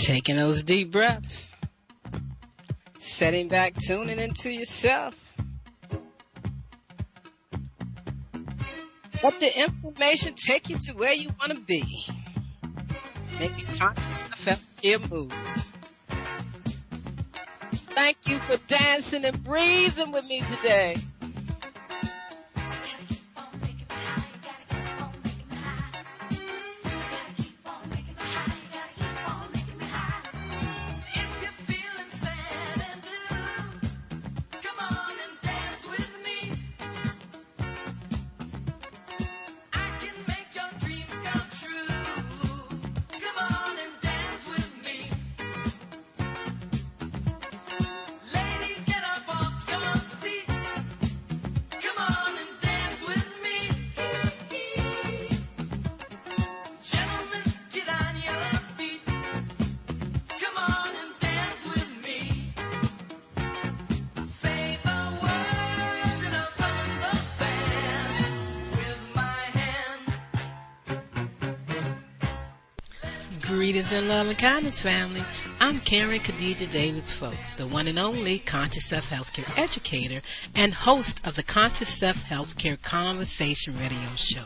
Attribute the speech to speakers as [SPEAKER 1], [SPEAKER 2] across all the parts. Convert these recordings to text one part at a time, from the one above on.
[SPEAKER 1] Taking those deep breaths. Setting back, tuning into yourself. Let the information take you to where you want to be. Making conscious self-care moves. Thank you for dancing and breathing with me today. Greetings in love and kindness, family. I'm Karen Khadija Davis-Foulks, the one and only Conscious Self Healthcare educator and host of the Conscious Self Healthcare Conversation radio show.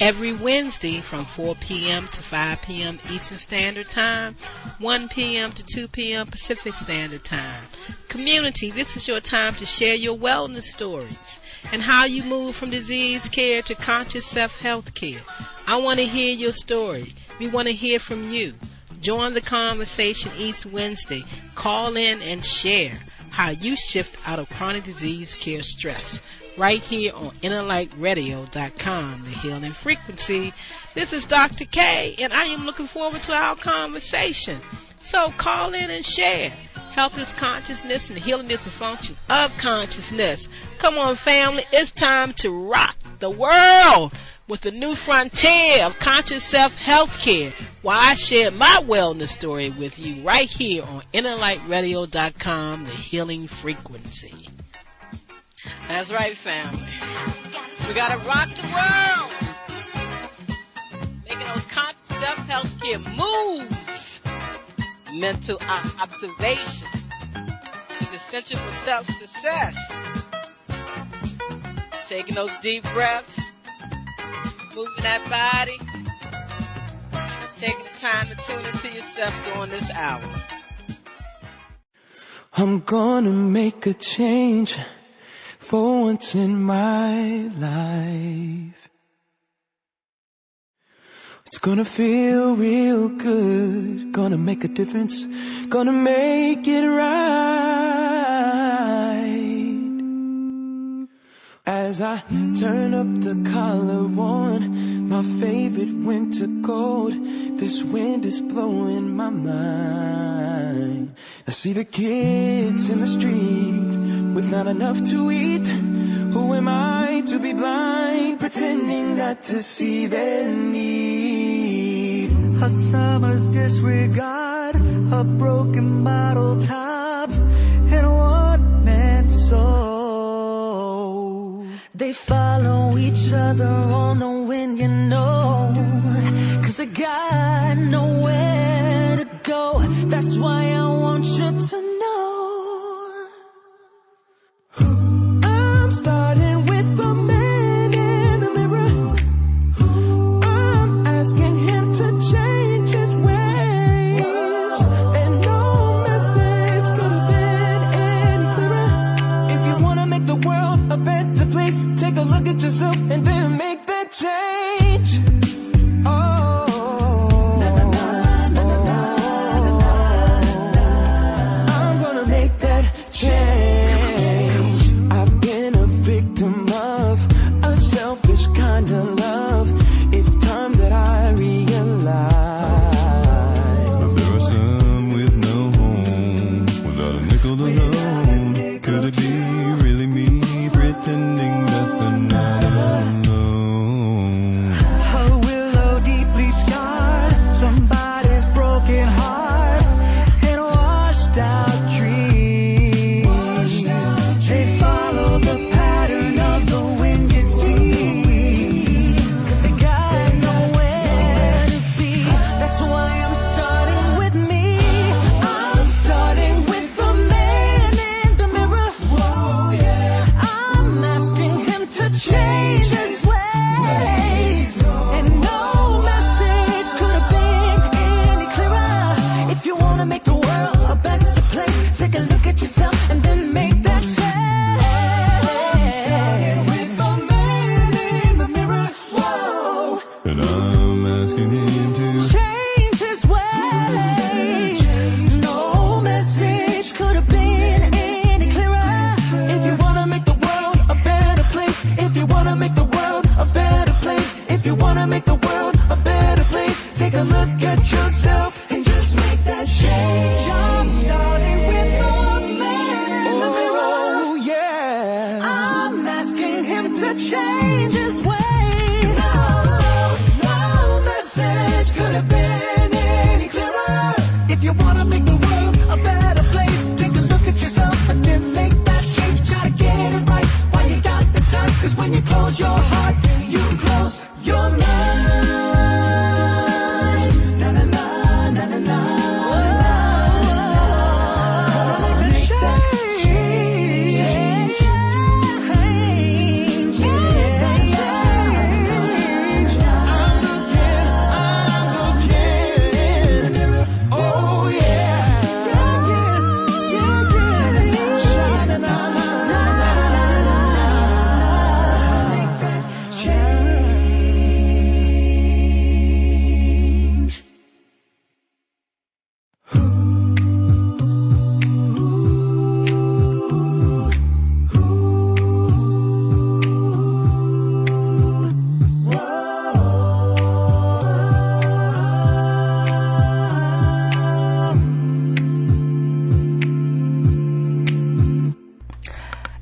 [SPEAKER 1] Every Wednesday from 4 p.m. to 5 p.m. Eastern Standard Time, 1 p.m. to 2 p.m. Pacific Standard Time. Community, this is your time to share your wellness stories and how you move from disease care to conscious self-health care. I want to hear your story. We want to hear from you. Join the conversation each Wednesday. Call in and share how you shift out of chronic disease care stress. Right here on InnerLightRadio.com, the healing frequency. This is Dr. K, and I am looking forward to our conversation. So call in and share. Health is consciousness, and healing is a function of consciousness. Come on, family. It's time to rock the world with the new frontier of conscious self-health care, while I share my wellness story with you right here on InnerLightRadio.com, the healing frequency. That's right, family. We got to rock the world. Making those conscious self-health care moves. Mental observation is essential for self-success. Taking those deep breaths. Moving that body, taking the time to tune into yourself during this hour.
[SPEAKER 2] I'm gonna make a change for once in my life. It's gonna feel real good, gonna make a difference, gonna make it right. As I turn up the collar on my favorite winter coat, this wind is blowing my mind. I see the kids in the streets with not enough to eat. Who am I to be blind, pretending not to see their need? A summer's disregard, a broken bottle top, and a one-man soul. They follow each other on the wind, you know, 'cause they got nowhere to go. That's why I want you to know I'm starting with the man in the mirror. I'm asking him to change his ways, and no message could have been any clearer. If you want to make the world a better place, take a look at yourself and then make that change. I'm gonna make that change. I've been a victim of a selfish kind of love. It's time that I realize
[SPEAKER 3] There are some with no home, without a nickel to loan. Could it be really me pretending that they're not alone?
[SPEAKER 2] change his ways. No message could have been any clearer. If you wanna make the world a better place, take a look at yourself and then make that change. Try to get it right while you got the time, 'cause when you close your heart, you close your mind. Na na na na na na. Make that change. Oh yeah. Change.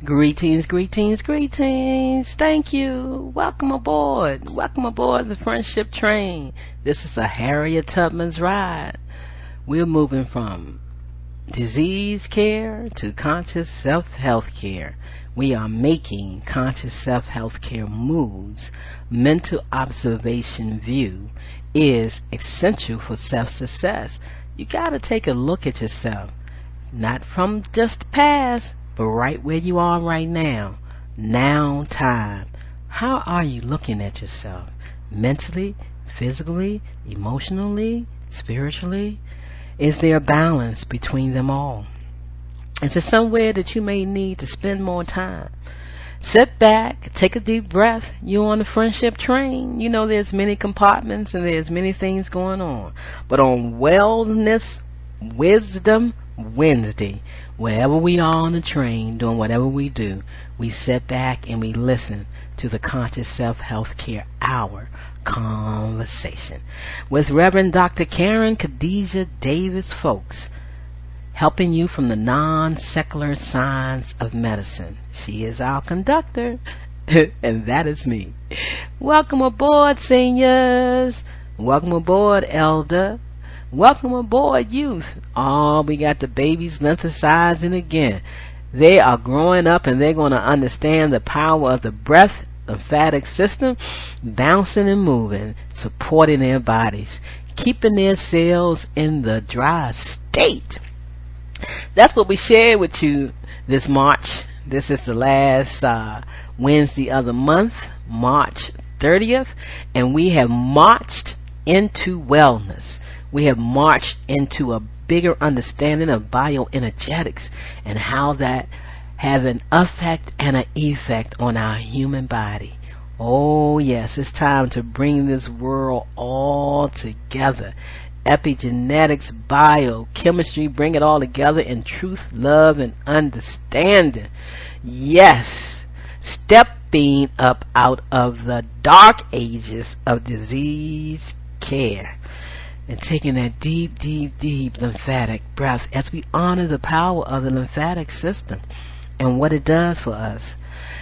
[SPEAKER 1] Greetings, greetings, greetings. Thank you. Welcome aboard. Welcome aboard the friendship train. This is a Harriet Tubman's ride. We're moving from disease care to conscious self-health care. We are making conscious self-health care moves. Mental observation view is essential for self-success. You got to take a look at yourself, not from just the past, but right where you are right now. Now time. How are you looking at yourself? Mentally, physically, emotionally, spiritually? Is there a balance between them all? Is there somewhere that you may need to spend more time? Sit back, take a deep breath. You're on the friendship train. You know there's many compartments and there's many things going on. But on Wellness Wisdom Wednesday, wherever we are on the train, doing whatever we do, we sit back and we listen to the Conscious Self-Health Care Hour conversation with Reverend Dr. Karen Khadijah Davis-Foulks, helping you from the non-secular science of medicine. She is our conductor, and that is me. Welcome aboard, seniors. Welcome aboard, elder. Welcome aboard, youth. Oh, we got the babies lymphaticizing again. They are growing up and they're going to understand the power of the breath, lymphatic system, bouncing and moving, supporting their bodies, keeping their cells in the dry state. That's what we shared with you this March. This is the last Wednesday of the month, March 30th, and we have marched into wellness. We have marched into a bigger understanding of bioenergetics and how that have an effect and an effect on our human body. Oh yes, it's time to bring this world all together. Epigenetics, biochemistry, bring it all together in truth, love, and understanding. Yes, stepping up out of the dark ages of disease care and taking that deep, deep, deep lymphatic breath as we honor the power of the lymphatic system and what it does for us.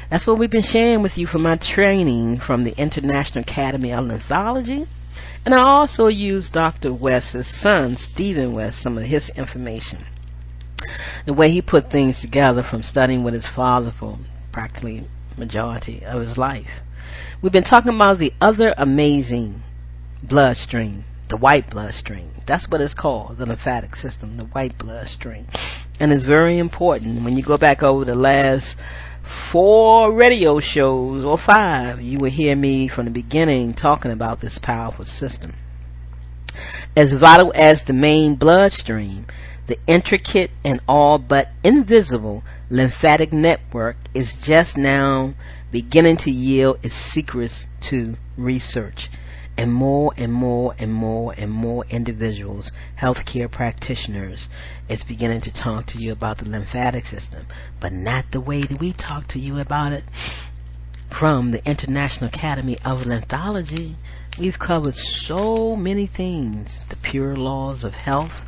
[SPEAKER 1] That's what we've been sharing with you from my training from the International Academy of Lymphology. And I also used Dr. West's son, Stephen West, some of his information. The way he put things together from studying with his father for practically majority of his life. We've been talking about the other amazing bloodstream, the white bloodstream. That's what it's called, the lymphatic system, the white bloodstream. And it's very important. When you go back over the last 4 radio shows, or 5, you will hear me from the beginning talking about this powerful system. As vital as the main bloodstream, the intricate and all but invisible lymphatic network is just now beginning to yield its secrets to research. And more and more and more and more individuals, healthcare practitioners, is beginning to talk to you about the lymphatic system, but not the way that we talk to you about it from the International Academy of Lymphology. We've covered so many things. The pure laws of health.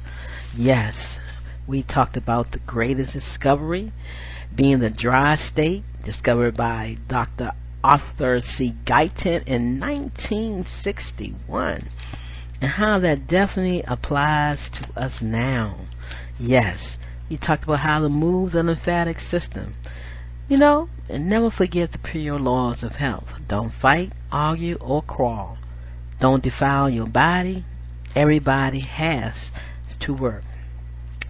[SPEAKER 1] Yes, we talked about the greatest discovery being the dry state, discovered by Dr. Arthur C. Guyton in 1961, and how that definitely applies to us now. Yes, he talked about how to move the lymphatic system. You know, and never forget the pure laws of health. Don't fight, argue, or quarrel. Don't defile your body. Everybody has to work.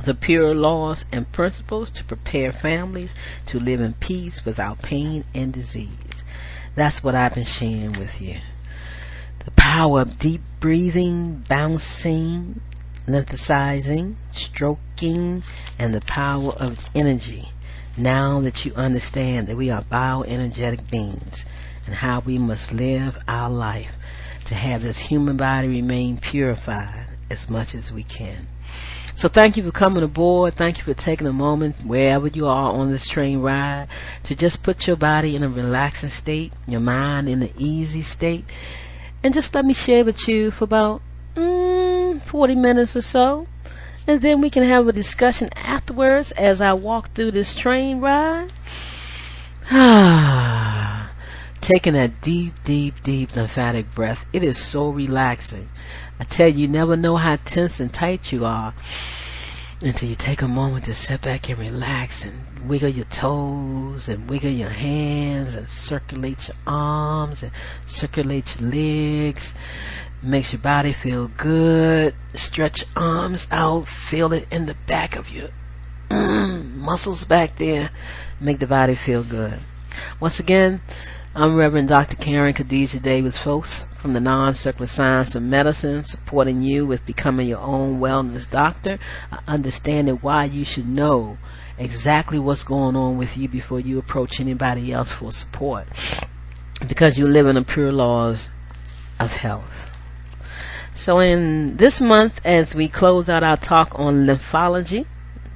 [SPEAKER 1] The pure laws and principles to prepare families to live in peace without pain and disease. That's what I've been sharing with you. The power of deep breathing, bouncing, lymphaticizing, stroking, and the power of energy. Now that you understand that we are bioenergetic beings and how we must live our life to have this human body remain purified as much as we can. So thank you for coming aboard. Thank you for taking a moment wherever you are on this train ride to just put your body in a relaxing state, your mind in an easy state, and just let me share with you for about 40 minutes or so. And then we can have a discussion afterwards as I walk through this train ride. Taking a deep, deep, deep lymphatic breath. It is so relaxing. I tell you, you never know how tense and tight you are until you take a moment to sit back and relax and wiggle your toes and wiggle your hands and circulate your arms and circulate your legs. Makes your body feel good. Stretch your arms out. Feel it in the back of your muscles back there. Make the body feel good. Once again, I'm Reverend Dr. Karen Khadijah Davis-Foulks from the Non-Circular Science of Medicine, supporting you with becoming your own wellness doctor, understanding why you should know exactly what's going on with you before you approach anybody else for support, because you live in the pure laws of health. So in this month, as we close out our talk on lymphology,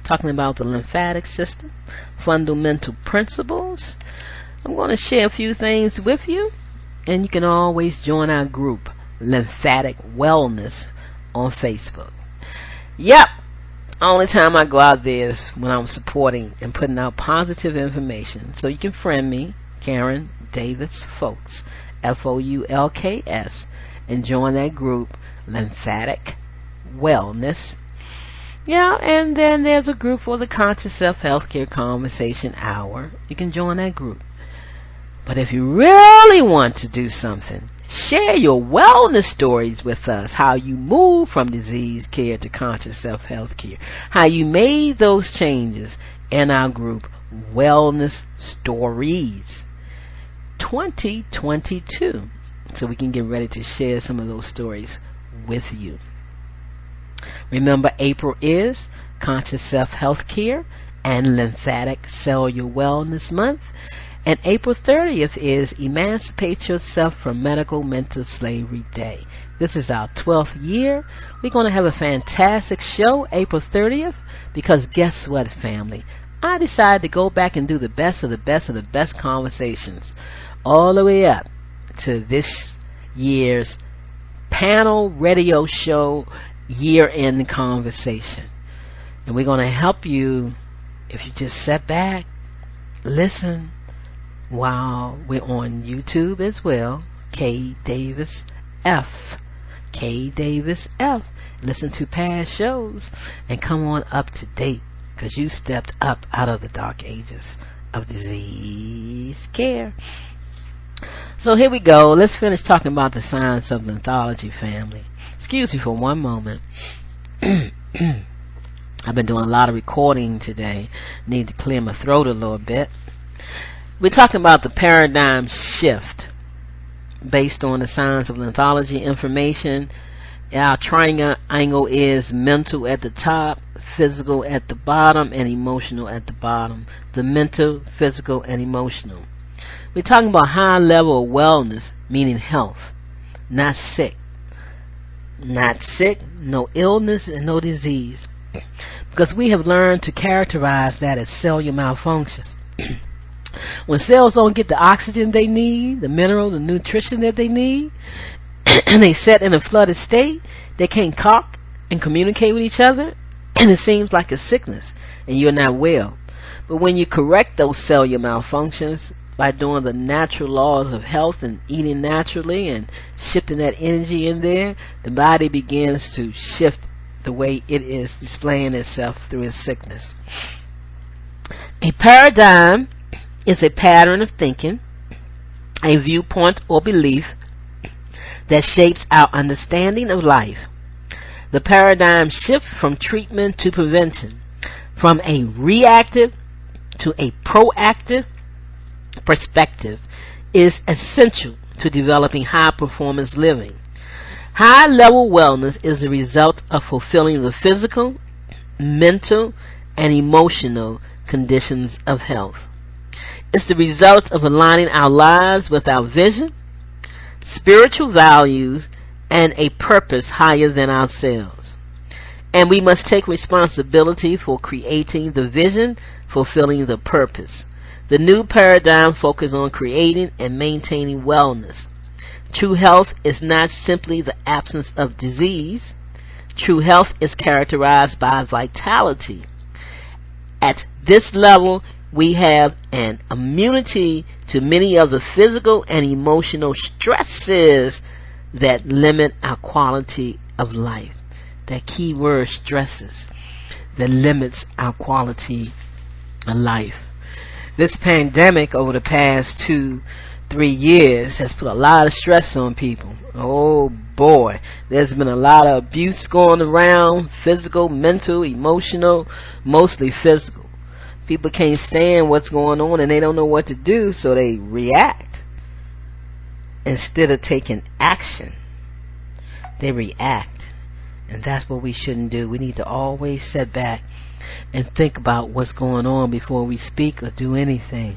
[SPEAKER 1] talking about the lymphatic system, fundamental principles, I'm going to share a few things with you, and you can always join our group, Lymphatic Wellness, on Facebook. Yep, only time I go out there is when I'm supporting and putting out positive information. So you can friend me, Karen Davis-Foulks, Foulks, and join that group, Lymphatic Wellness. Yeah, and then there's a group for the Conscious Self Healthcare Conversation Hour. You can join that group. But if you really want to do something, share your wellness stories with us, how you moved from disease care to conscious self healthcare, how you made those changes in our group, Wellness Stories 2022. So we can get ready to share some of those stories with you. Remember, April is Conscious Self Healthcare and Lymphatic Cellular Wellness Month. And April 30th is Emancipate Yourself from Medical Mental Slavery Day. This is our 12th year. We're going to have a fantastic show April 30th because guess what, family? I decided to go back and do the best of the best of the best conversations all the way up to this year's panel radio show year-end conversation. And we're going to help you if you just sit back, listen, while we're on YouTube as well, K Davis F. Listen to past shows and come on up to date, because you stepped up out of the dark ages of disease care. So here we go. Let's finish talking about the science of lymphology, family. Excuse me for one moment. I've been doing a lot of recording today. Need to clear my throat a little bit. We're talking about the paradigm shift based on the science of lymphology information. Our triangle is mental at the top, physical at the bottom, and emotional at the bottom. The mental, physical, and emotional. We're talking about high level of wellness, meaning health, not sick. Not sick, no illness, and no disease. Because we have learned to characterize that as cellular malfunctions. When cells don't get the oxygen they need, the mineral, the nutrition that they need, and they set in a flooded state, they can't talk and communicate with each other, and it seems like a sickness, and you're not well. But when you correct those cellular malfunctions,
[SPEAKER 4] by doing the natural laws of health and eating naturally and shifting that energy in there, the body begins to shift the way it is displaying itself through its sickness. A paradigm is a pattern of thinking, a viewpoint or belief that shapes our understanding of life. The paradigm shift from treatment to prevention, from a reactive to a proactive perspective, is essential to developing high performance living. High level wellness is the result of fulfilling the physical, mental, and emotional conditions of health. It's the result of aligning our lives with our vision, spiritual values, and a purpose higher than ourselves. And we must take responsibility for creating the vision, fulfilling the purpose. The new paradigm focuses on creating and maintaining wellness. True health is not simply the absence of disease. True health is characterized by vitality. At this level, we have an immunity to many of the physical and emotional stresses that limit our quality of life. That key word, stresses, that limits our quality of life. This pandemic over the past 2-3 years has put a lot of stress on people. Oh boy, there's been a lot of abuse going around, physical, mental, emotional, mostly physical. People can't stand what's going on and they don't know what to do, so they react. Instead of taking action, they react. And that's what we shouldn't do. We need to always sit back and think about what's going on before we speak or do anything.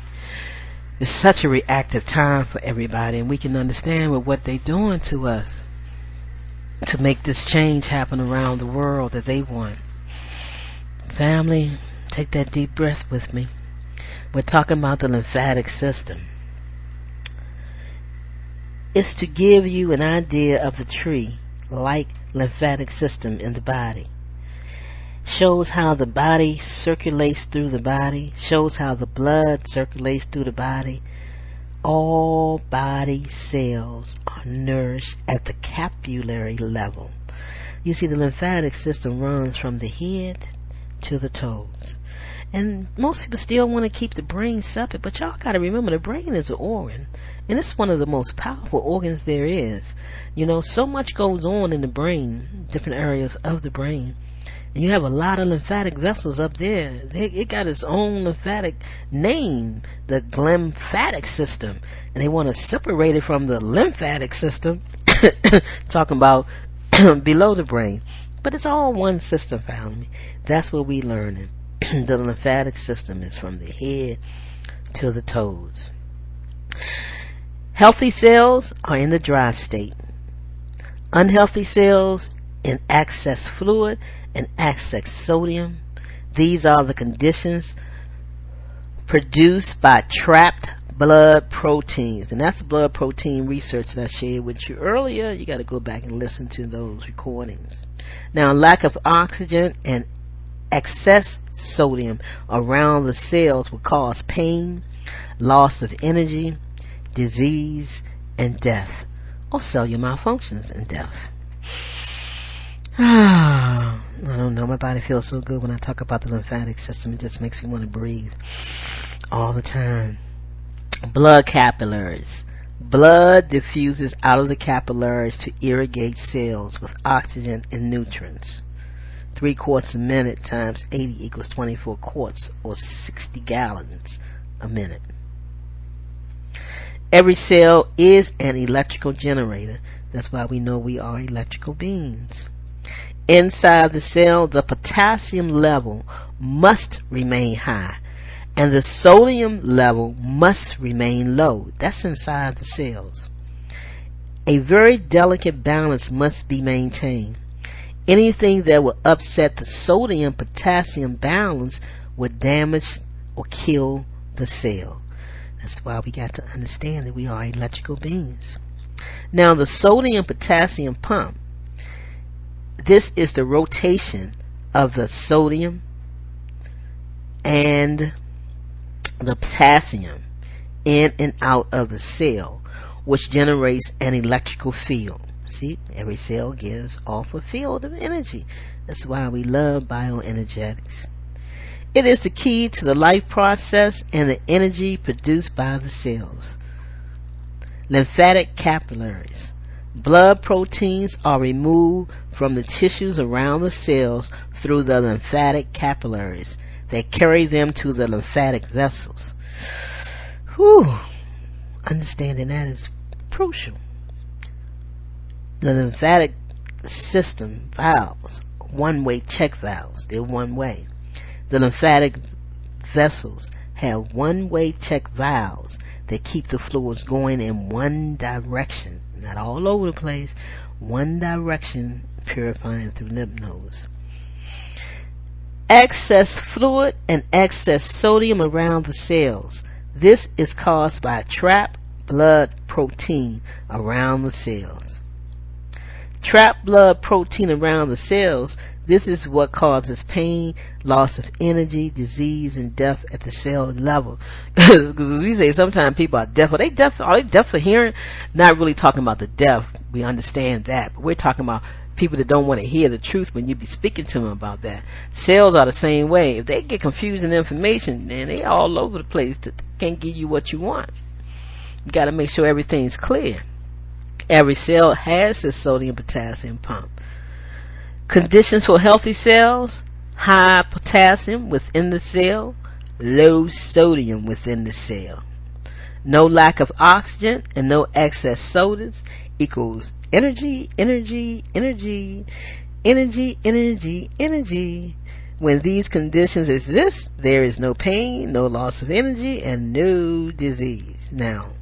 [SPEAKER 4] It's such a reactive time for everybody, and we can understand with what they're doing to us to make this change happen around the world that they want. Family, take that deep breath with me. We're talking about the lymphatic system. It's to give you an idea of the tree-like lymphatic system in the body. Shows how the body circulates through the body. Shows how the blood circulates through the body. All body cells are nourished at the capillary level. You see, the lymphatic system runs from the head to the toes. And most people still want to keep the brain separate, but y'all got to remember the brain is an organ, and it's one of the most powerful organs there is. You know, so much goes on in the brain, different areas of the brain, and you have a lot of lymphatic vessels up there. It got its own lymphatic name, the lymphatic system, and they want to separate it from the lymphatic system, talking about below the brain. But it's all one system, family. That's what we learning. The lymphatic system is from the head to the toes. Healthy cells are in the dry state. Unhealthy cells in excess fluid and excess sodium. These are the conditions produced by trapped blood proteins. And that's the blood protein research that I shared with you earlier. You got to go back and listen to those recordings. Now, lack of oxygen and excess sodium around the cells will cause pain, loss of energy, disease, and death, or cellular malfunctions and death. I don't know, my body feels so good when I talk about the lymphatic system. It just makes me want to breathe all the time. Blood capillaries. Blood diffuses out of the capillaries to irrigate cells with oxygen and nutrients. 3 quarts a minute times 80 equals 24 quarts, or 60 gallons a minute. Every cell is an electrical generator. That's why we know we are electrical beings. Inside the cell, the potassium level must remain high, and the sodium level must remain low. That's inside the cells. A very delicate balance must be maintained. Anything that will upset the sodium-potassium balance would damage or kill the cell. That's why we got to understand that we are electrical beings. Now, the sodium-potassium pump, this is the rotation of the sodium and the potassium in and out of the cell, which generates an electrical field. See, every cell gives off a field of energy. That's why we love bioenergetics. It is the key to the life process and the energy produced by the cells. Lymphatic capillaries. Blood proteins are removed from the tissues around the cells through the lymphatic capillaries that carry them to the lymphatic vessels. Whew. Understanding that is crucial. The lymphatic system valves, one-way check valves, they're one way. The lymphatic vessels have one-way check valves that keep the fluids going in one direction, not all over the place, one direction, purifying through lymph nodes. Excess fluid and excess sodium around the cells. This is caused by trapped blood protein around the cells. Trapped blood protein around the cells, this is what causes pain, loss of energy, disease, and death at the cell level. Because we say sometimes people are deaf. Are they deaf for hearing? Not really talking about the deaf. We understand that. But we're talking about people that don't want to hear the truth when you be speaking to them about that. Cells are the same way. If they get confused in information, then they all over the place. Can't give you what you want. You got to make sure everything's clear. Every cell has a sodium potassium pump. Conditions for healthy cells: high potassium within the cell, low sodium within the cell. No lack of oxygen and no excess sodas equals energy, energy, energy, energy, energy, energy. When these conditions exist, there is no pain, no loss of energy, and no disease. Now,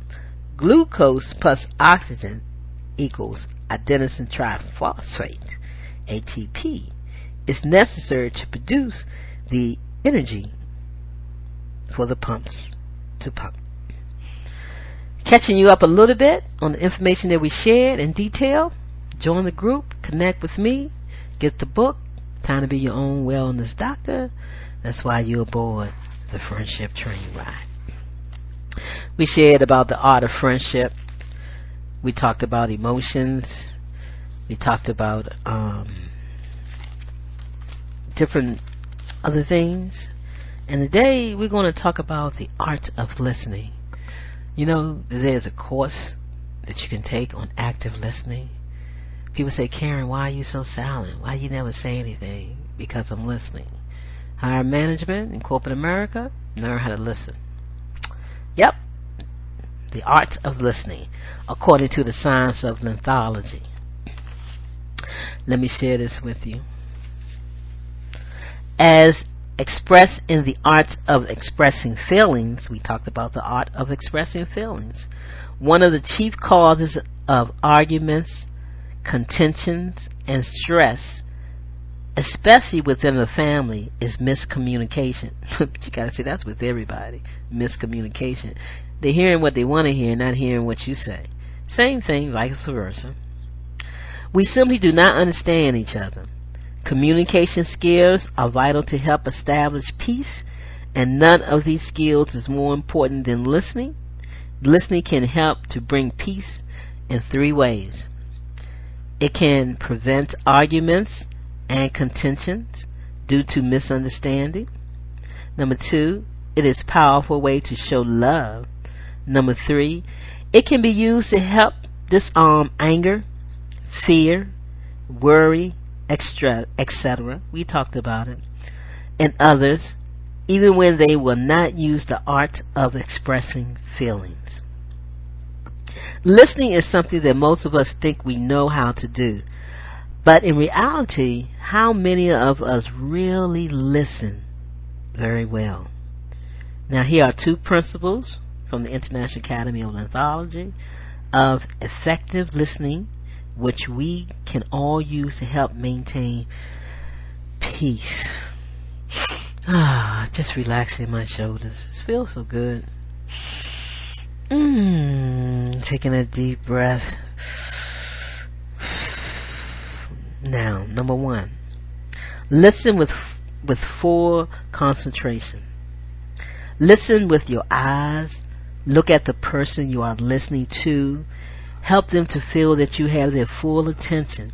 [SPEAKER 4] glucose plus oxygen equals adenosine triphosphate, ATP, is necessary to produce the energy for the pumps to pump. Catching you up a little bit on the information that we shared in detail. Join the group, connect with me, get the book, Time to Be Your Own Wellness Doctor. That's why you're aboard the Friendship Train Ride. We shared about the art of friendship. We talked about emotions. We talked about different other things. And today we're going to talk about the art of listening. You know, there's a course that you can take on active listening. People say, Karen, why are you so silent? Why you never say anything? Because I'm listening. Higher management in corporate America, learn how to listen. Yep. The art of listening, according to the science of lymphology. Let me share this with you. As expressed in the art of expressing feelings, we talked about the art of expressing feelings. One of the chief causes of arguments, contentions, and stress, especially within the family, is miscommunication. But you gotta say that's with everybody. Miscommunication. They're hearing what they want to hear, not hearing what you say. Same thing, vice versa. We simply do not understand each other. Communication skills are vital to help establish peace, and none of these skills is more important than listening. Listening can help to bring peace in 3 ways. It can prevent arguments and contentions due to misunderstanding. Number 2, it is a powerful way to show love. Number 3, it can be used to help disarm anger, fear, worry, etc. We talked about it. And others, even when they will not use the art of expressing feelings. Listening is something that most of us think we know how to do. But in reality, how many of us really listen very well? Now, here are 2 principles from the International Academy of Lymphology of effective listening, which we can all use to help maintain peace. Just relaxing my shoulders. It feels so good. Taking a deep breath. Now, number 1, listen with full concentration. Listen with your eyes Look at the person you are listening to. Help them to feel that you have their full attention.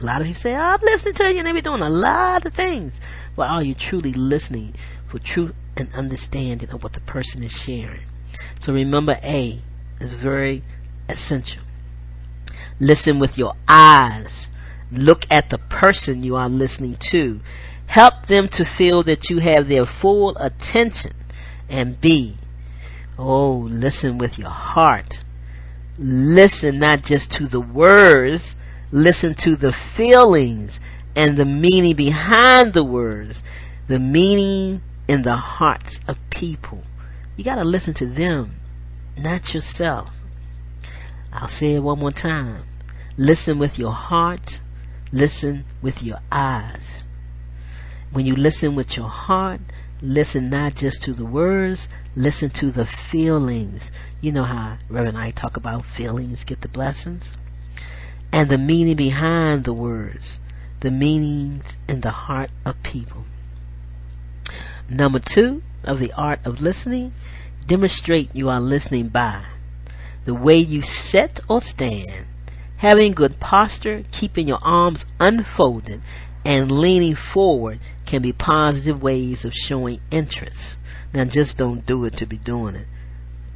[SPEAKER 4] A lot of people say, I'm listening to you, and they be doing a lot of things. But are you truly listening for truth and understanding of what the person is sharing? So remember, A is very essential. Listen with your eyes. Look at the person you are listening to. Help them to feel that you have their full attention. And B, listen with your heart. Listen not just to the words, listen to the feelings and the meaning behind the words, the meaning in the hearts of people. You got to listen to them, not yourself. I'll say it one more time. Listen with your heart, listen with your eyes. When you listen with your heart, listen not just to the words, listen to the feelings. You know how Reverend I talk about feelings get the blessings. And the meaning behind the words, the meanings in the heart of people. Number 2 of the art of listening, demonstrate you are listening by the way you sit or stand, having good posture, keeping your arms unfolded, and leaning forward can be positive ways of showing interest. Now just don't do it to be doing it.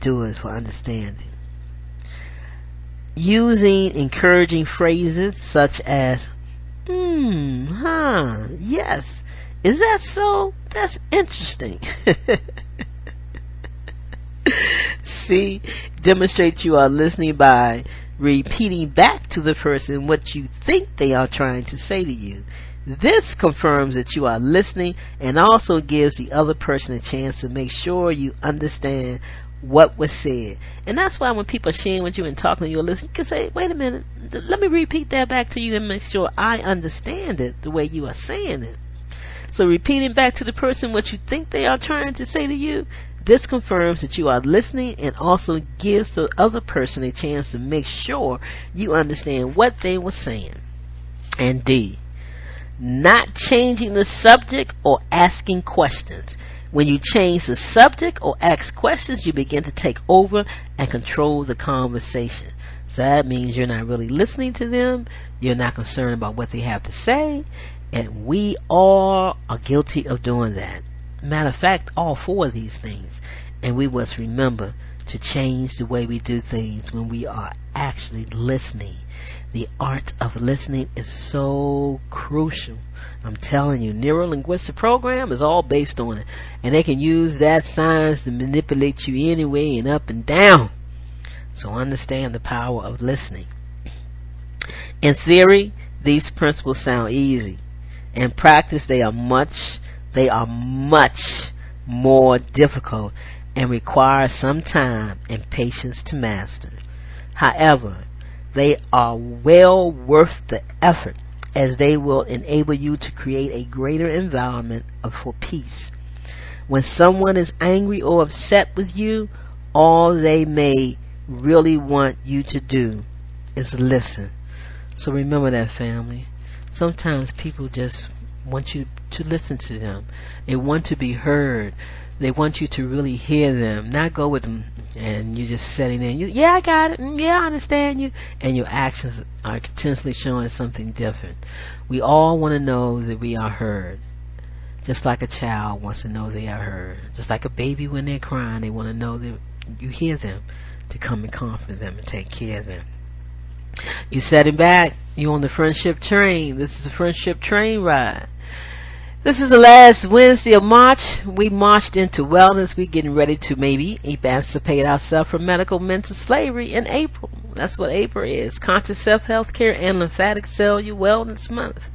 [SPEAKER 4] Do it for understanding. Using encouraging phrases such as, yes, is that so? That's interesting. See, demonstrate you are listening by repeating back to the person what you think they are trying to say to you. This confirms that you are listening and also gives the other person a chance to make sure you understand what was said. And that's why when people are sharing with you and talking to you, listen, you can say, wait a minute, let me repeat that back to you and make sure I understand it the way you are saying it. So repeating back to the person what you think they are trying to say to you, this confirms that you are listening and also gives the other person a chance to make sure you understand what they were saying. And D, not changing the subject or asking questions. When you change the subject or ask questions, you begin to take over and control the conversation. So that means you're not really listening to them. You're not concerned about what they have to say. And we all are guilty of doing that. Matter of fact, all 4 of these things. And we must remember to change the way we do things when we are actually listening. The art of listening is so crucial. I'm telling you, neuro-linguistic program is all based on it. And they can use that science to manipulate you anyway and up and down. So understand the power of listening. In theory, these principles sound easy. In practice, they are much more difficult and require some time and patience to master. However, they are well worth the effort, as they will enable you to create a greater environment for peace. When someone is angry or upset with you, all they may really want you to do is listen. So remember that, family. Sometimes people just want you to listen to them. They want to be heard. They want you to really hear them, not go with them and you're just sitting there. Yeah, I got it. Yeah, I understand you. And your actions are continuously showing something different. We all want to know that we are heard. Just like a child wants to know they are heard. Just like a baby when they're crying, they want to know that you hear them, to come and comfort them and take care of them. You're sitting back. You're on the friendship train. This is a friendship train ride. This is the last Wednesday of March. We marched into wellness. We're getting ready to maybe emancipate ourselves from medical mental slavery in April. That's what April is. Conscious Self-Health Care and Lymphatic Cellular Wellness Month.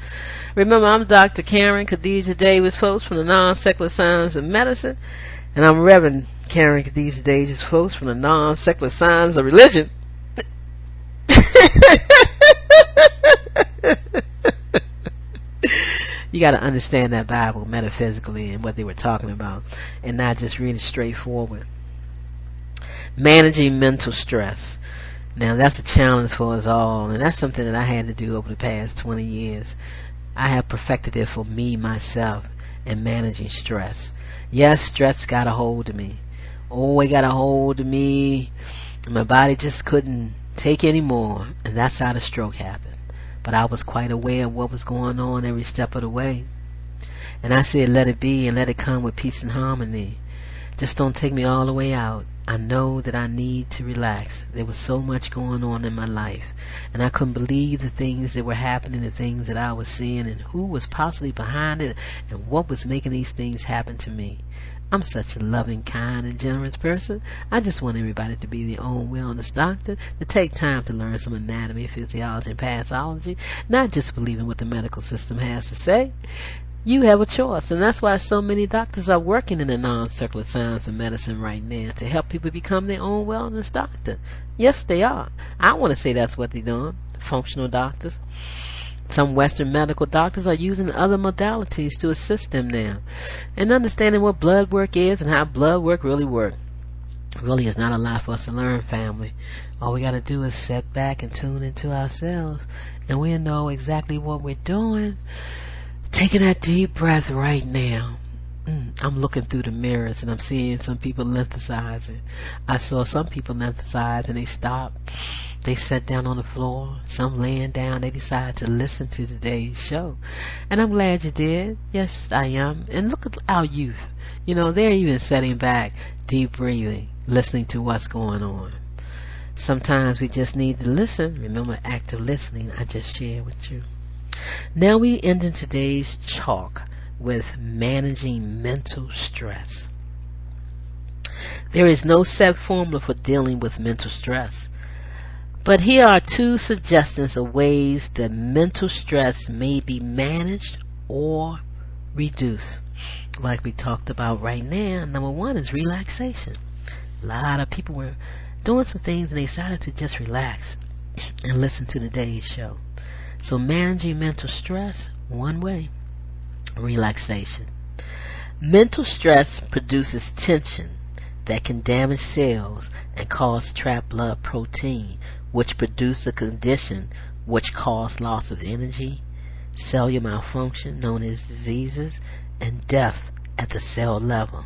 [SPEAKER 4] Remember, I'm Dr. Karen Khadijah Davis-Foulks from the Non-Secular Science of Medicine. And I'm Reverend Karen Khadijah Davis-Foulks from the Non-Secular Science of Religion. You got to understand that Bible metaphysically and what they were talking about, and not just read it straightforward. Managing mental stress. Now that's a challenge for us all, and that's something that I had to do over the past 20 years. I have perfected it for me, myself, in managing stress. Yes, stress got a hold of me. Oh, it got a hold of me. My body just couldn't take any more, and that's how the stroke happened. But I was quite aware of what was going on every step of the way. And I said, let it be and let it come with peace and harmony. Just don't take me all the way out. I know that I need to relax. There was so much going on in my life, and I couldn't believe the things that were happening, the things that I was seeing, and who was possibly behind it, and what was making these things happen to me. I'm such a loving, kind, and generous person. I just want everybody to be their own wellness doctor, to take time to learn some anatomy, physiology, and pathology, not just believe in what the medical system has to say. You have a choice, and that's why so many doctors are working in the non-circular science of medicine right now to help people become their own wellness doctor. Yes, they are. I want to say that's what they're doing, functional doctors. Some Western medical doctors are using other modalities to assist them now, and understanding what blood work is and how blood work really works. Really is not a lot for us to learn, family. All we got to do is sit back and tune into ourselves, and we'll know exactly what we're doing. Taking that deep breath right now. I'm looking through the mirrors and I'm seeing some people lymphesizing. I saw some people lymphesize and they stopped. They sat down on the floor. Some laying down. They decided to listen to today's show. And I'm glad you did. Yes, I am. And look at our youth. You know, they're even sitting back, deep breathing, listening to what's going on. Sometimes we just need to listen. Remember, active listening I just shared with you. Now we end in today's talk with managing mental stress. There is no set formula for dealing with mental stress, but here are 2 suggestions of ways that mental stress may be managed or reduced. Like we talked about right now, number 1 is relaxation. A lot of people were doing some things and they decided to just relax and listen to today's show. So managing mental stress, 1 way, relaxation. Mental stress produces tension that can damage cells and cause trapped blood protein, which produce a condition which cause loss of energy, cellular malfunction known as diseases, and death at the cell level.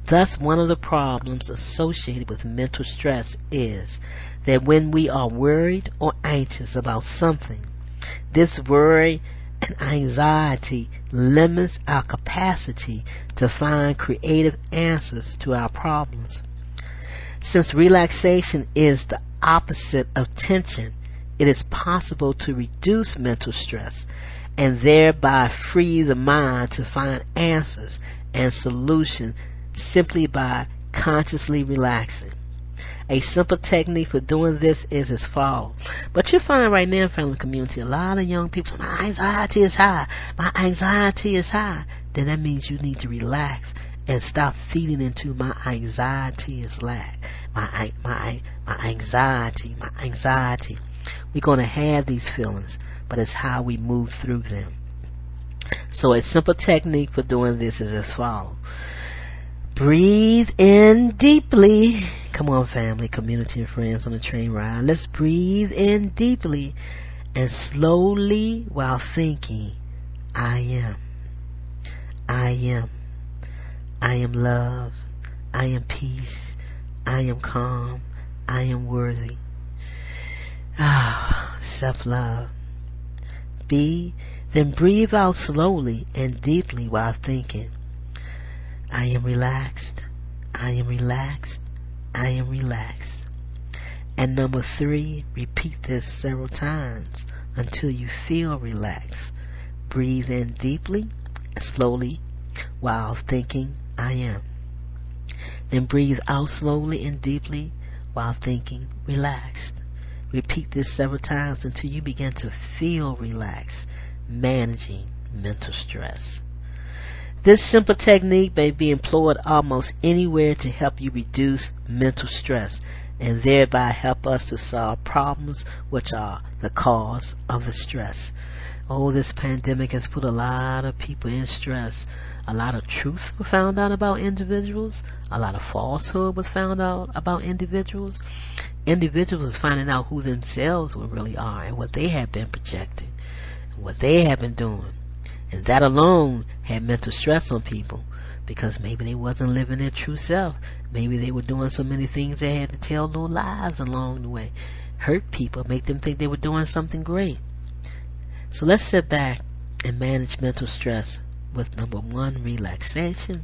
[SPEAKER 4] Thus, one of the problems associated with mental stress is that when we are worried or anxious about something, this worry and anxiety limits our capacity to find creative answers to our problems. Since relaxation is the opposite of tension, it is possible to reduce mental stress and thereby free the mind to find answers and solutions simply by consciously relaxing. A simple technique for doing this is as follows. But you'll find right now in the family community, a lot of young people say, my anxiety is high. My anxiety is high. Then that means you need to relax and stop feeding into my anxiety is lack. My anxiety. We're going to have these feelings, but it's how we move through them. So a simple technique for doing this is as follows. Breathe in deeply. Come on, family, community, and friends on the train ride. Let's breathe in deeply and slowly while thinking, I am. I am. I am love. I am peace. I am calm. I am worthy. Self-love. Then breathe out slowly and deeply while thinking, I am relaxed. I am relaxed. I am relaxed. And number 3, repeat this several times until you feel relaxed. Breathe in deeply and slowly while thinking, I am. Then breathe out slowly and deeply while thinking, relaxed. Repeat this several times until you begin to feel relaxed, managing mental stress. This simple technique may be employed almost anywhere to help you reduce mental stress and thereby help us to solve problems which are the cause of the stress. Oh, this pandemic has put a lot of people in stress. A lot of truths were found out about individuals. A lot of falsehood was found out about individuals. Individuals is finding out who themselves really are and what they have been projecting and what they have been doing. And that alone had mental stress on people because maybe they wasn't living their true self. Maybe they were doing so many things they had to tell little lies along the way. Hurt people, make them think they were doing something great. So let's sit back and manage mental stress with number 1, relaxation,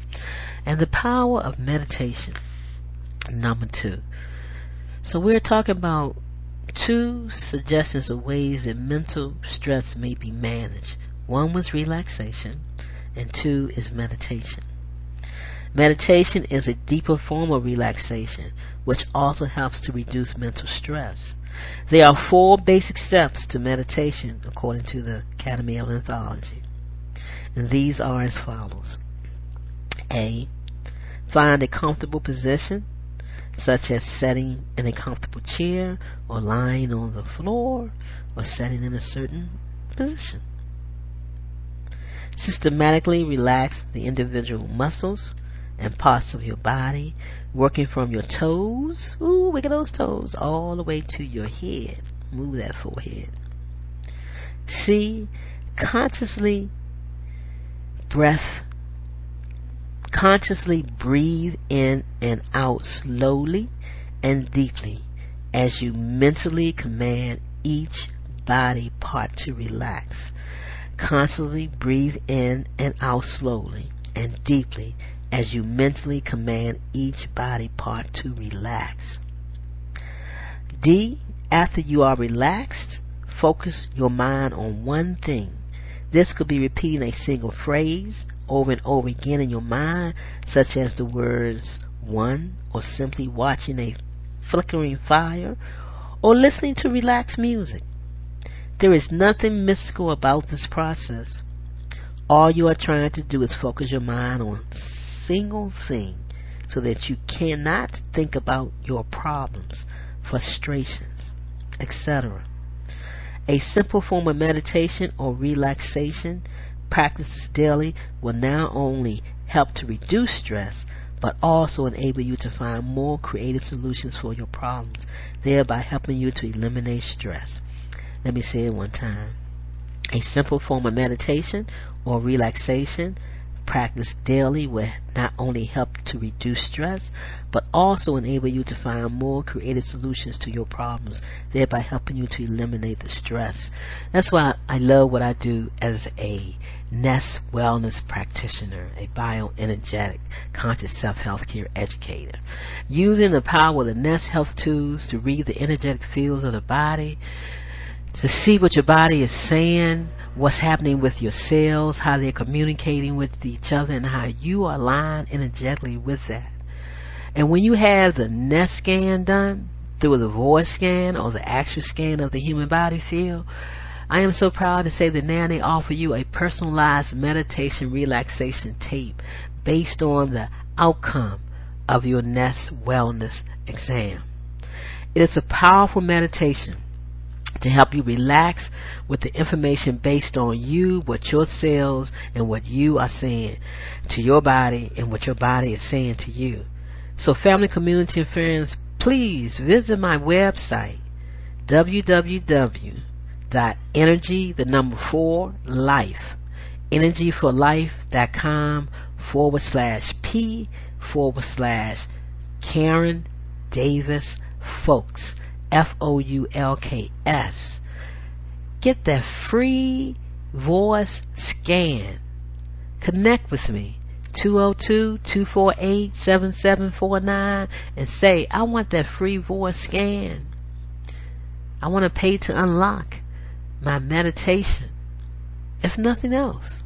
[SPEAKER 4] and the power of meditation, number 2. So we're talking about 2 suggestions of ways that mental stress may be managed. 1 was relaxation, and 2 is meditation. Meditation is a deeper form of relaxation, which also helps to reduce mental stress. There are 4 basic steps to meditation according to the Academy of Lymphology, and these are as follows. A. Find a comfortable position, such as sitting in a comfortable chair or lying on the floor or sitting in a certain position. Systematically relax the individual muscles and parts of your body, working from your toes, look at those toes, all the way to your head. Move that forehead. C. Consciously breathe in and out slowly and deeply as you mentally command each body part to relax. Consciously breathe in and out slowly and deeply as you mentally command each body part to relax. D. After you are relaxed, focus your mind on one thing. This could be repeating a single phrase over and over again in your mind, such as the words one, or simply watching a flickering fire, or listening to relaxed music. There is nothing mystical about this process. All you are trying to do is focus your mind on a single thing so that you cannot think about your problems, frustrations, etc. A simple form of meditation or relaxation practices daily will not only help to reduce stress, but also enable you to find more creative solutions for your problems, thereby helping you to eliminate stress. Let me say it one time. A simple form of meditation or relaxation practiced daily will not only help to reduce stress, but also enable you to find more creative solutions to your problems, thereby helping you to eliminate the stress. That's why I love what I do as a Nest wellness practitioner, a bioenergetic conscious self-health care educator. Using the power of the Nest health tools to read the energetic fields of the body, to see what your body is saying, what's happening with your cells, how they're communicating with each other, and how you are aligned energetically with that. And when you have the Nest scan done through the voice scan or the actual scan of the human body field, I am so proud to say that now they offer you a personalized meditation relaxation tape based on the outcome of your Nest wellness exam. It is a powerful meditation to help you relax with the information based on you, what your cells and what you are saying to your body and what your body is saying to you. So family, community, and friends, please visit my website, www.energy4life, energyforlife.com/P/Karen Davis-Foulks, Foulks. Get that free voice scan. Connect with me, 202-248-7749, and say, I want that free voice scan. I want to pay to unlock my meditation, if nothing else.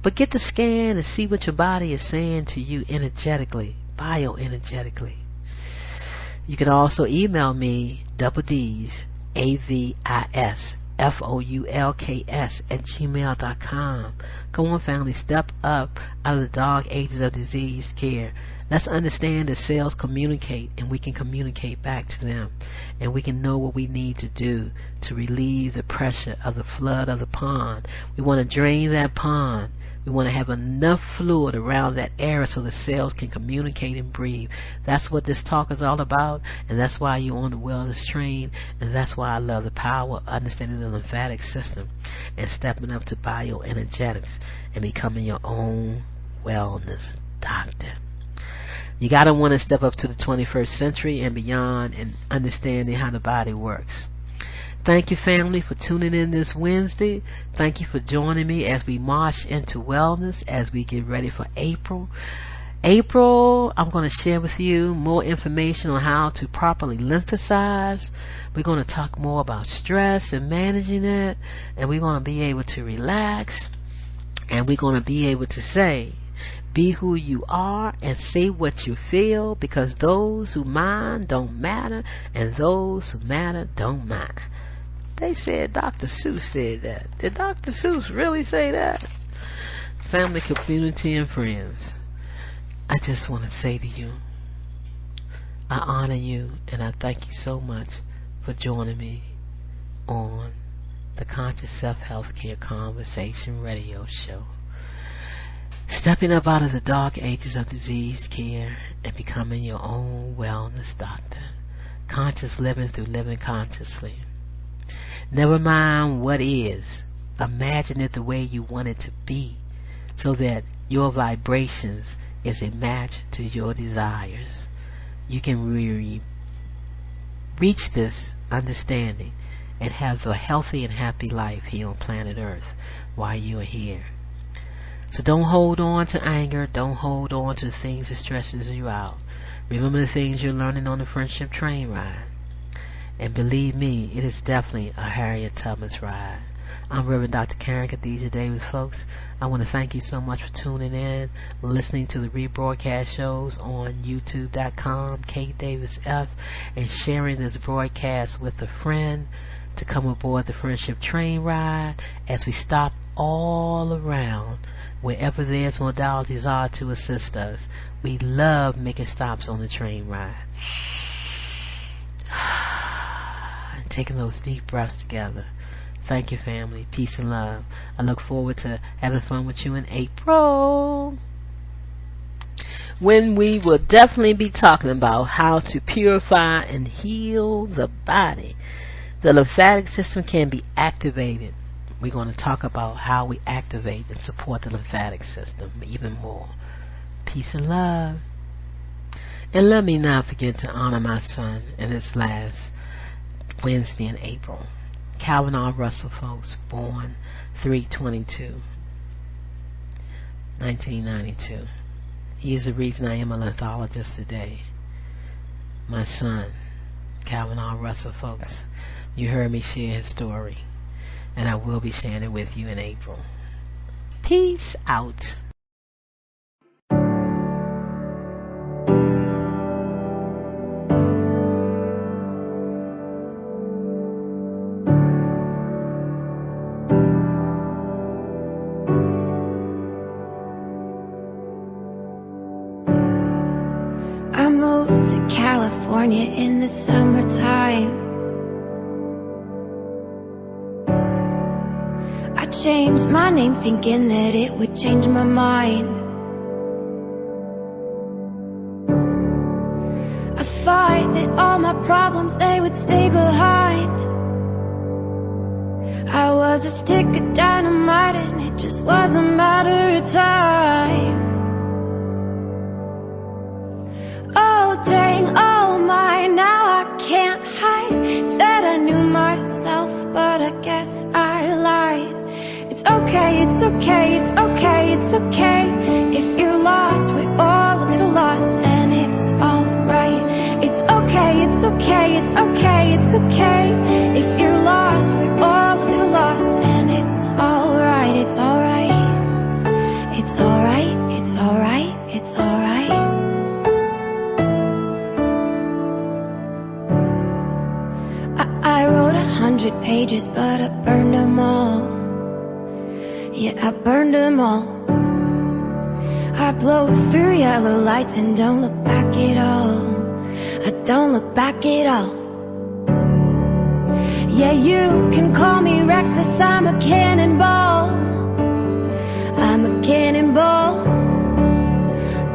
[SPEAKER 4] But get the scan and see what your body is saying to you energetically, bioenergetically. You can also email me, AVISFOULKS@gmail.com. Come on, family, step up out of the dark ages of disease care. Let's understand that cells communicate, and we can communicate back to them, and we can know what we need to do to relieve the pressure of the flood of the pond. We want to drain that pond. We want to have enough fluid around that area so the cells can communicate and breathe. That's what this talk is all about, and that's why you're on the wellness train, and that's why I love the power of understanding the lymphatic system and stepping up to bioenergetics and becoming your own wellness doctor. You gotta want to step up to the 21st century and beyond and understanding how the body works. Thank you, family, for tuning in this Wednesday. Thank you for joining me as we march into wellness, as we get ready for April. I'm going to share with you more information on how to properly lymphacize. We're going to talk more about stress and managing it, and we're going to be able to relax, and we're going to be able to say, be who you are and say what you feel, because those who mind don't matter, and those who matter don't mind. They said Dr. Seuss said that. Did Dr. Seuss really say that? Family, community, and friends, I just want to say to you, I honor you and I thank you so much for joining me on the Conscious Self Healthcare Conversation Radio Show. Stepping up out of the dark ages of disease care and becoming your own wellness doctor. Conscious living through living consciously. Never mind what is. Imagine it the way you want it to be, so that your vibrations is a match to your desires. You can reach this understanding and have a healthy and happy life here on planet Earth while you are here. So don't hold on to anger. Don't hold on to things that stresses you out. Remember the things you're learning on the friendship train ride. And believe me, it is definitely a Harriet Tubman's ride. I'm Reverend Dr. Karen Khadijah Davis-Foulks. I want to thank you so much for tuning in, listening to the rebroadcast shows on youtube.com, KDavisF, and sharing this broadcast with a friend to come aboard the friendship train ride as we stop all around wherever there's modalities are to assist us. We love making stops on the train ride. And taking those deep breaths together. Thank you, family. Peace and love. I look forward to having fun with you in April, when we will definitely be talking about how to purify and heal the body. The lymphatic system can be activated. We're going to talk about how we activate and support the lymphatic system even more. Peace and love. And let me not forget to honor my son in this last Wednesday in April. Calvin R. Russell, folks, born 3/22/1992. He is the reason I am a lymphologist today. My son, Calvin R. Russell, folks. You heard me share his story, and I will be sharing it with you in April. Peace out.
[SPEAKER 5] I moved to California in the summertime. I changed my name thinking that it would change my mind. I thought that all my problems, they would stay behind. I was a stick of dynamite and it just was a matter of time. Oh dang, oh my, now I can't hide. Said I knew myself, but I guess I lied. It's okay, it's okay, it's okay, it's okay. If you're lost, we're all a little lost, and it's alright. It's okay, it's okay, it's okay, it's okay. If you're lost, we're all a little lost, and it's alright, it's alright. It's alright, it's alright, it's alright. I wrote 100 pages, but I burned them all. Yeah, I burned them all. I blow through yellow lights and don't look back at all. I don't look back at all. Yeah, you can call me reckless, I'm a cannonball. I'm a cannonball.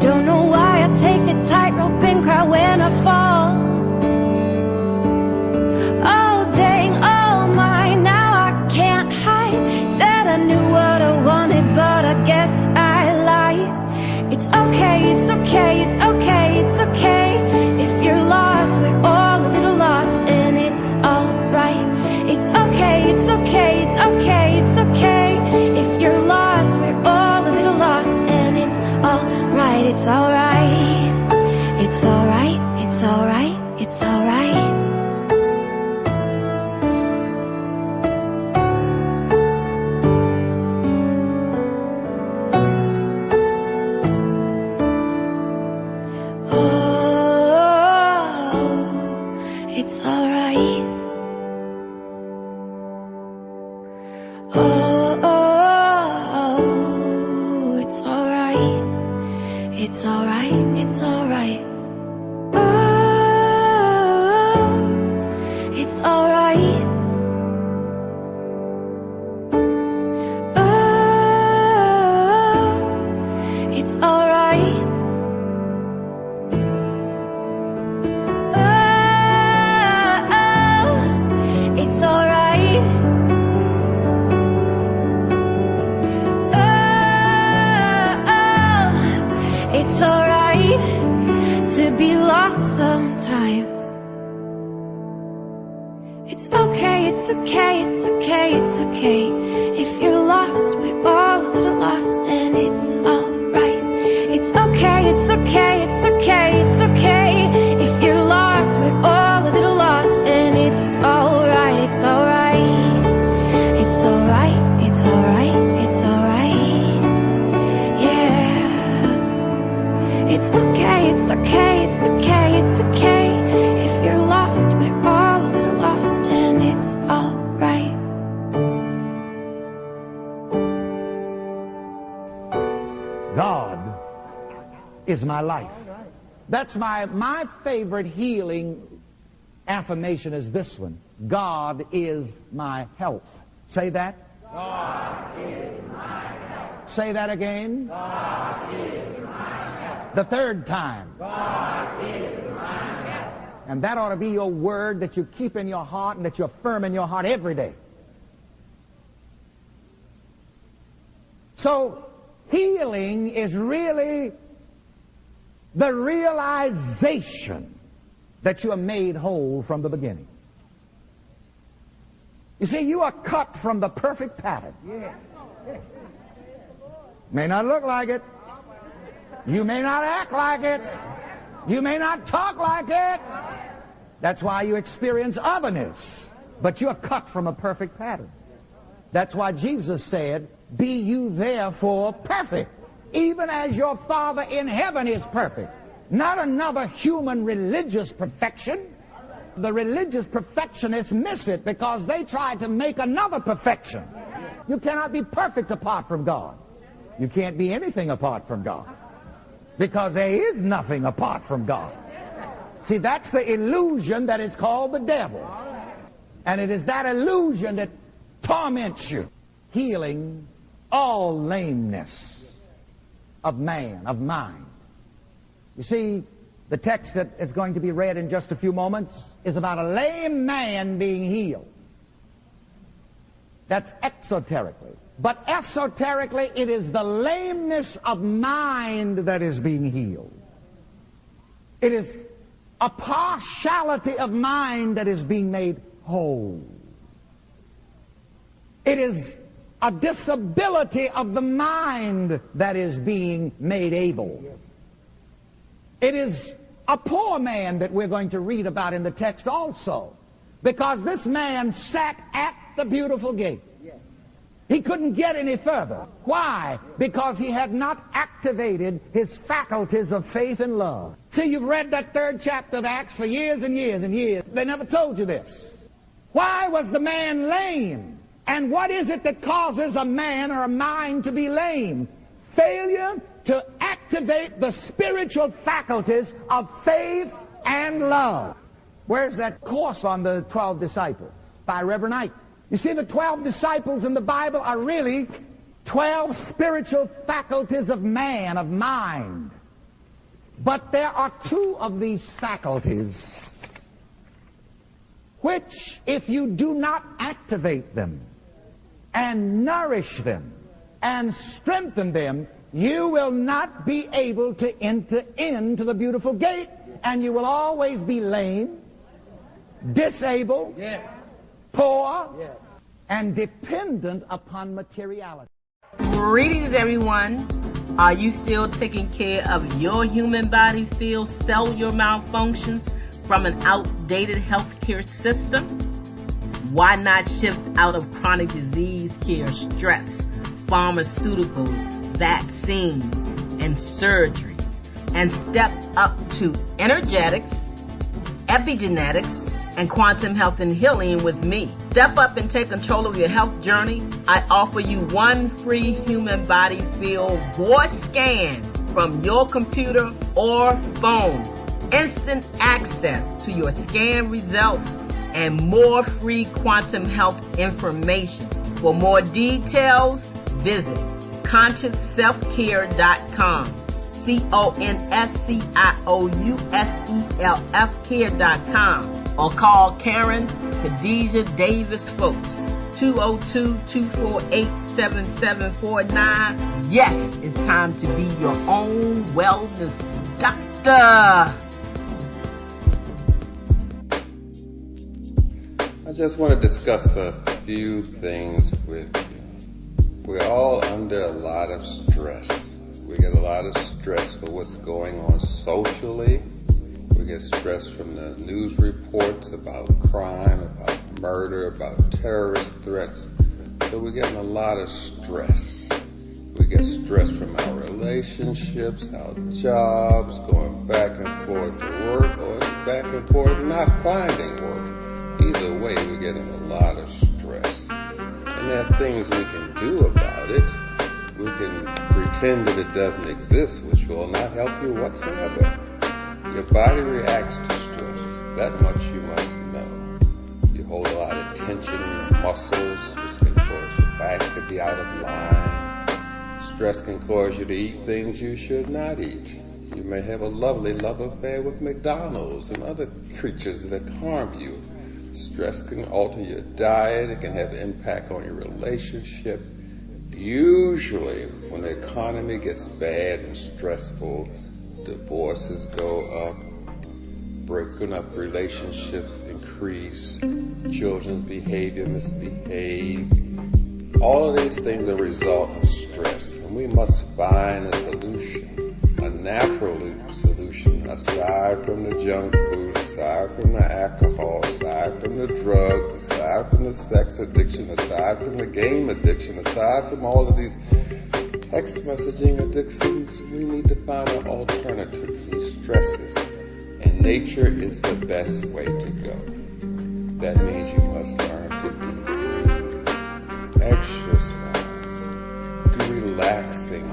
[SPEAKER 5] Don't know why I take a tightrope and cry when I fall. Oh dang, oh my, now I can't hide. Said I knew what I wanted, but I guess I lied. It's okay, it's okay, it's okay, it's okay. If you're lost, we're all a little lost, and it's alright. It's okay, it's okay, it's okay, it's okay. If you're lost, we're all a little lost, and it's alright, it's alright. It's alright, it's alright, it's alright. Yeah. It's okay, it's okay, it's okay, it's okay. If you're lost, we're all a little lost, and it's alright.
[SPEAKER 6] God is my life. That's my favorite healing affirmation is this one. God is my health. Say that. God is my health. Say that again. God is my health. The third time. God is my health. And that ought to be your word that you keep in your heart and that you affirm in your heart every day. So, healing is really the realization that you are made whole from the beginning. You see, you are cut from the perfect pattern. May not look like it. You may not act like it. You may not talk like it. That's why you experience otherness. But you are cut from a perfect pattern. That's why Jesus said, be you therefore perfect, even as your Father in heaven is perfect. Not another human religious perfection. The religious perfectionists miss it because they try to make another perfection. You cannot be perfect apart from God. You can't be anything apart from God, because there is nothing apart from God. See, that's the illusion that is called the devil. And it is that illusion that torments you. Healing all lameness of man, of mind. You see, the text that is going to be read in just a few moments is about a lame man being healed. That's exoterically. But esoterically, it is the lameness of mind that is being healed. It is a partiality of mind that is being made whole. It is a disability of the mind that is being made able. It is a poor man that we're going to read about in the text also, because this man sat at the beautiful gate. He couldn't get any further. Why? Because he had not activated his faculties of faith and love. See, you've read that 3rd chapter of Acts for years and years and years. They never told you this. Why was the man lame? And what is it that causes a man or a mind to be lame? Failure to activate the spiritual faculties of faith and love. Where's that course on the 12 disciples? By Reverend Ike. You see, the 12 disciples in the Bible are really 12 spiritual faculties of man, of mind. But there are 2 of these faculties which, if you do not activate them and nourish them and strengthen them, you will not be able to enter into the beautiful gate, and you will always be lame, disabled, poor, and dependent upon materiality.
[SPEAKER 4] Greetings, everyone. Are you still taking care of your human body field cellular malfunctions from an outdated healthcare system? Why not shift out of chronic disease care, stress, pharmaceuticals, vaccines, and surgery, and step up to energetics, epigenetics, and quantum health and healing with me? Step up and take control of your health journey. I offer you 1 free human body field voice scan from your computer or phone, instant access to your scan results, and more free quantum health information. For more details, visit ConsciousSelfCare.com. ConsciousSelfCare.com. Or call Karen Khadijah Davis-Foulks, 202-248-7749. Yes, it's time to be your own wellness doctor.
[SPEAKER 7] I just want to discuss a few things with you. We're all under a lot of stress. We get a lot of stress for what's going on socially. We get stress from the news reports about crime, about murder, about terrorist threats. So we're getting a lot of stress. We get stress from our relationships, our jobs, going back and forth to work, or back and forth not finding work. Either way, we're getting a lot of stress. And there are things we can do about it. We can pretend that it doesn't exist, which will not help you whatsoever. Your body reacts to stress. That much you must know. You hold a lot of tension in your muscles, which can cause your back to be out of line. Stress can cause you to eat things you should not eat. You may have a lovely love affair with McDonald's and other creatures that harm you. Stress can alter your diet. It can have an impact on your relationship. Usually, when the economy gets bad and stressful, divorces go up, breaking up relationships increase, children's behavior misbehave. All of these things are a result of stress, and we must find a solution, a natural solution, aside from the junk food, aside from the alcohol, aside from the drugs, aside from the sex addiction, aside from the game addiction, aside from all of these text messaging addictions. We need to find an alternative to these stresses, and nature is the best way to go. That means you must learn to deep breathe, exercise, do relaxing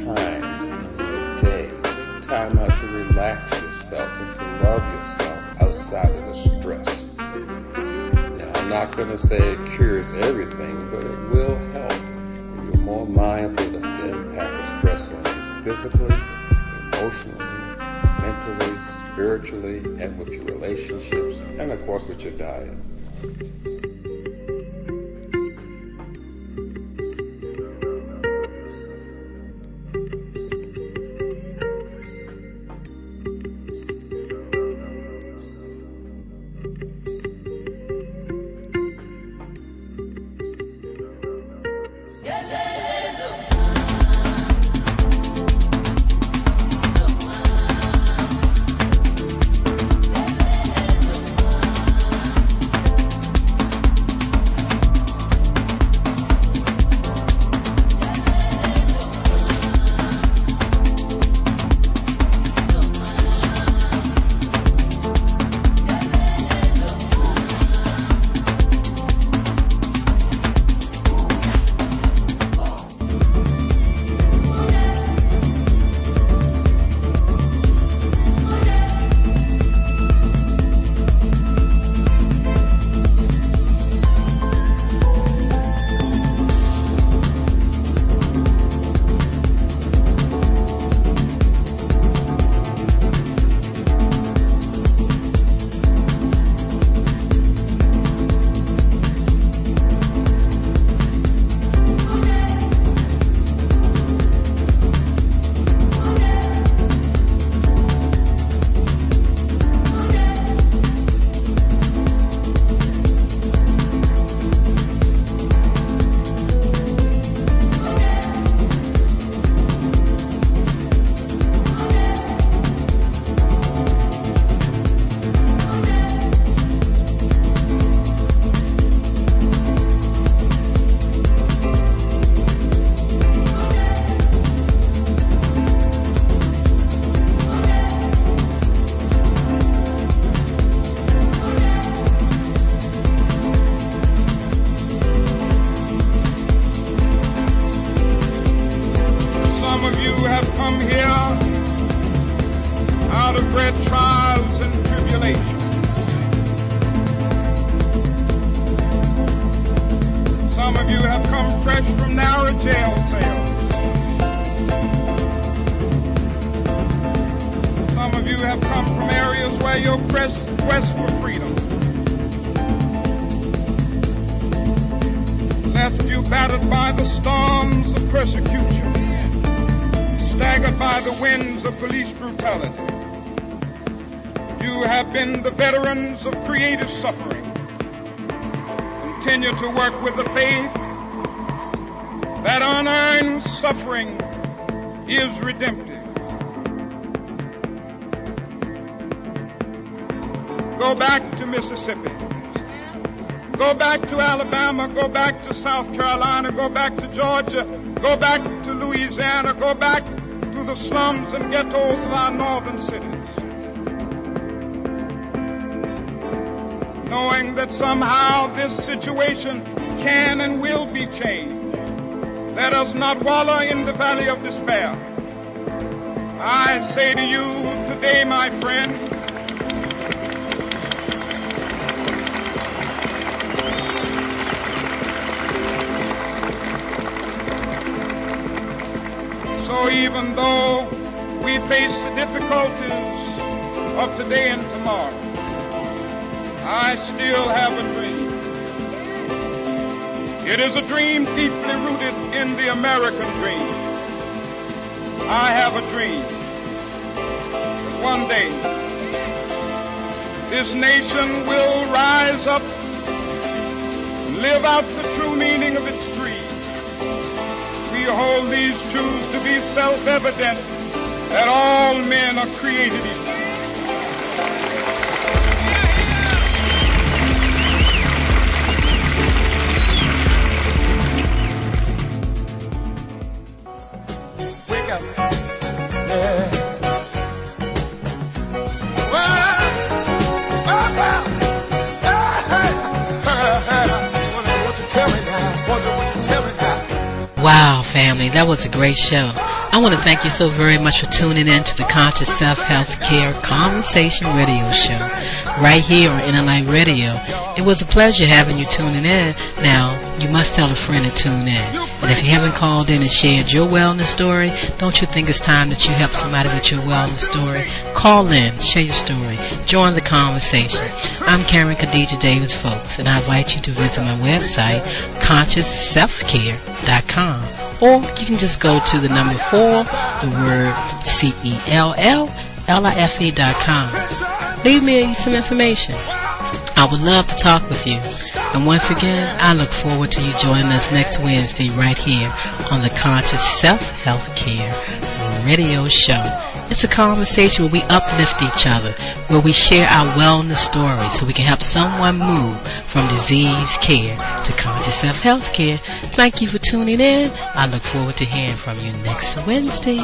[SPEAKER 7] times in your day, time out to relax yourself and to love yourself outside of the stress. Now, I'm not going to say it cures everything, but it will help. You're more mindful of the impact of stress on you physically, emotionally, mentally, spiritually, and with your relationships, and of course with your diet.
[SPEAKER 8] quest for freedom left you battered by the storms of persecution, staggered by the winds of police brutality. You have been the veterans of creative suffering, continue to work with the faith that unearned suffering is redemptive. Go back to Mississippi. Go back to Alabama. Go back to South Carolina. Go back to Georgia. Go back to Louisiana. Go back to the slums and ghettos of our northern cities. Knowing that somehow this situation can and will be changed. Let us not wallow in the valley of despair. I say to you today, my friend, so even though we face the difficulties of today and tomorrow, I still have a dream. It is a dream deeply rooted in the American dream. I have a dream that one day this nation will rise up and live out the true meaning of its creed. We hold these truths to be self-evident, that all men are created equal.
[SPEAKER 1] Wow, family, that was a great show. I want to thank you so very much for tuning in to the Conscious Self Healthcare Conversation Radio Show right here on NLI Radio. It was a pleasure having you tuning in. Now, you must tell a friend to tune in. And if you haven't called in and shared your wellness story, don't you think it's time that you help somebody with your wellness story? Call in, share your story, join the conversation. I'm Karen Khadija Davis-Foulks, and I invite you to visit my website, ConsciousSelfCare.com. Or you can just go to the number 4, the word CELLLIFE.com. Leave me some information. I would love to talk with you. And once again, I look forward to you joining us next Wednesday right here on the Conscious Self Healthcare Radio Show. It's a conversation where we uplift each other, where we share our wellness stories so we can help someone move from disease care to conscious self-healthcare. Thank you for tuning in. I look forward to hearing from you next Wednesday.